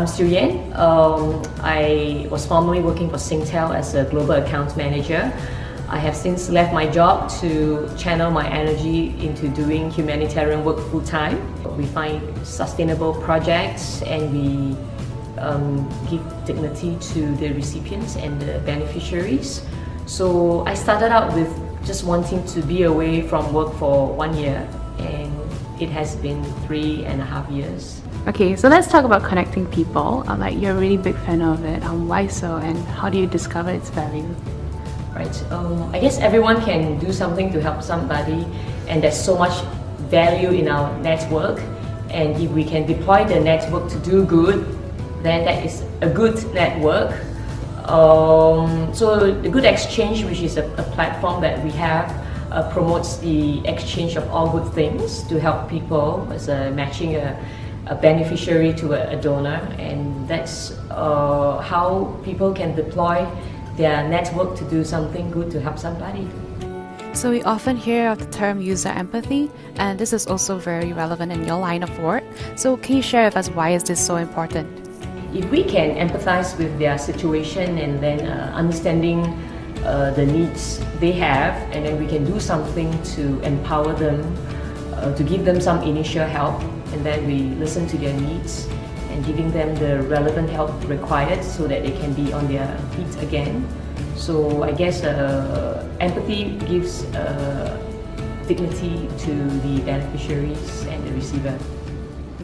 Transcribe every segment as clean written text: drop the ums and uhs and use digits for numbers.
I'm Siew Yian. I was formerly working for Singtel as a global account manager. I have since left my job to channel my energy into doing humanitarian work full-time. We find sustainable projects and we give dignity to the recipients and the beneficiaries. So I started out with just wanting to be away from work for 1 year, and it has been 3.5 years. Okay, so let's talk about connecting people. Like, you're a really big fan of it. Why so, and how do you discover its value? Right. I guess everyone can do something to help somebody, and there's so much value in our network. And if we can deploy the network to do good, then that is a good network. So the Good Exchange, which is a platform that we have, promotes the exchange of all good things to help people as matching a beneficiary to a donor, and that's how people can deploy their network to do something good to help somebody. So we often hear of the term user empathy, and this is also very relevant in your line of work. So can you share with us why is this so important? If we can empathize with their situation and then understanding the needs they have, and then we can do something to empower them, to give them some initial help, and then we listen to their needs and giving them the relevant help required so that they can be on their feet again. So I guess empathy gives dignity to the beneficiaries and the receiver.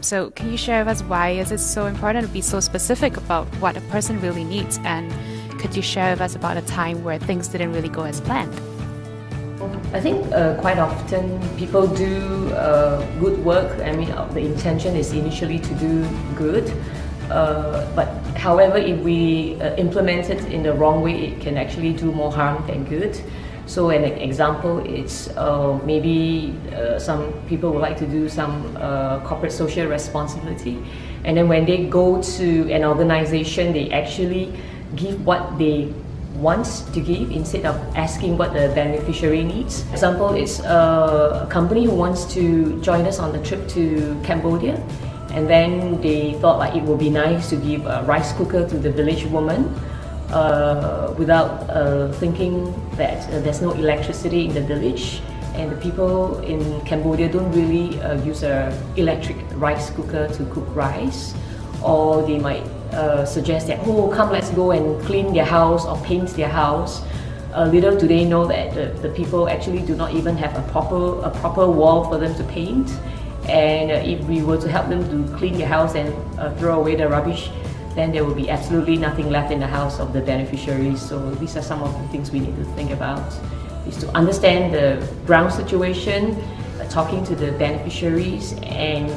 So can you share with us why is it so important to be so specific about what a person really needs, and could you share with us about a time where things didn't really go as planned? I think quite often people do good work. I mean, the intention is initially to do good, but however, if we implement it in the wrong way, it can actually do more harm than good. So an example is maybe some people would like to do some corporate social responsibility, and then when they go to an organization, they actually give what they want to give instead of asking what the beneficiary needs. Example is a company who wants to join us on the trip to Cambodia, and then they thought like it would be nice to give a rice cooker to the village woman without thinking that there's no electricity in the village, and the people in Cambodia don't really use an electric rice cooker to cook rice, or they might suggest that, oh, come, let's go and clean their house or paint their house. Little do they know that the people actually do not even have a proper wall for them to paint, and if we were to help them to clean their house and throw away the rubbish, then there will be absolutely nothing left in the house of the beneficiaries. So these are some of the things we need to think about, is to understand the ground situation, talking to the beneficiaries, and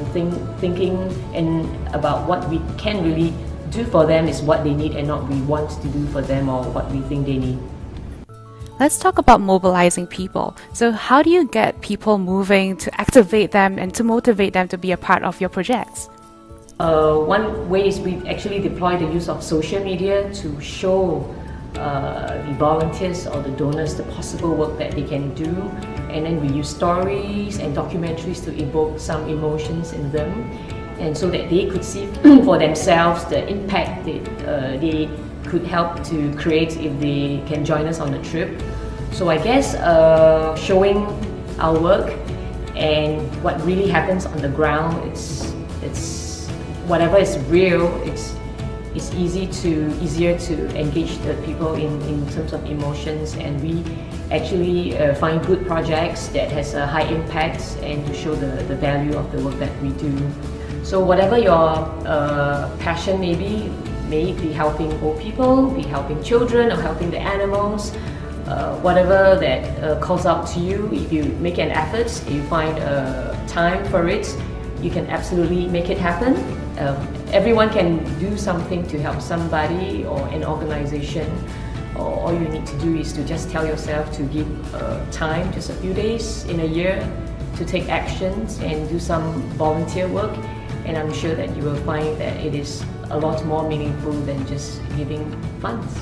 thinking and about what we can really do for them is what they need and not we want to do for them or what we think they need. Let's talk about mobilizing people. So how do you get people moving, to activate them and to motivate them to be a part of your projects? One way is we actually deploy the use of social media to show the volunteers or the donors the possible work that they can do, and then we use stories and documentaries to evoke some emotions in them, and so that they could see for themselves the impact that they could help to create if they can join us on the trip. So I guess showing our work and what really happens on the ground, it's whatever is real, it's easier to engage the people in terms of emotions, and we actually find good projects that has a high impact and to show the value of the work that we do. So whatever your passion may be helping old people, be helping children, or helping the animals, whatever that calls out to you, if you make an effort, you find time for it, you can absolutely make it happen. Everyone can do something to help somebody or an organization. All you need to do is to just tell yourself to give time, just a few days in a year, to take actions and do some volunteer work, and I'm sure that you will find that it is a lot more meaningful than just giving funds.